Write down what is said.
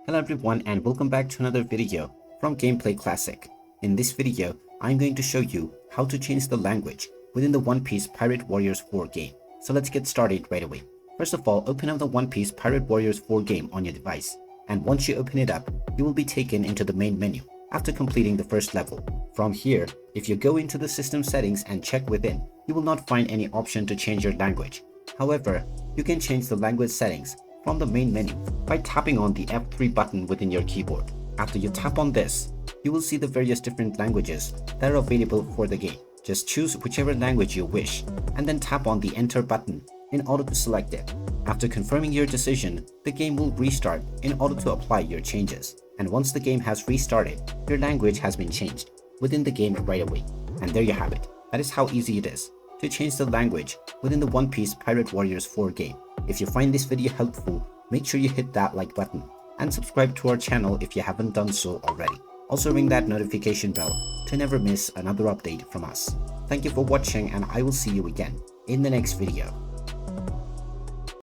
Hello everyone and welcome back to another video from Gameplay Classic. In this video, I'm going to show you how to change the language within the One Piece Pirate Warriors 4 game. So let's get started right away. First of all, open up the One Piece Pirate Warriors 4 game on your device. And once you open it up, you will be taken into the main menu after completing the first level. From here, if you go into the system settings and check within, you will not find any option to change your language. However, you can change the language settings from the main menu by tapping on the F3 button within your keyboard. After you tap on this, you will see the various different languages that are available for the game. Just choose whichever language you wish and then tap on the enter button in order to select it. After confirming your decision, the game will restart in order to apply your changes. And once the game has restarted, your language has been changed within the game right away. And there you have it. That is how easy it is to change the language within the One Piece Pirate Warriors 4 game. If you find this video helpful, make sure you hit that like button and subscribe to our channel if you haven't done so already. Also ring that notification bell to never miss another update from us. Thank you for watching and I will see you again in the next video.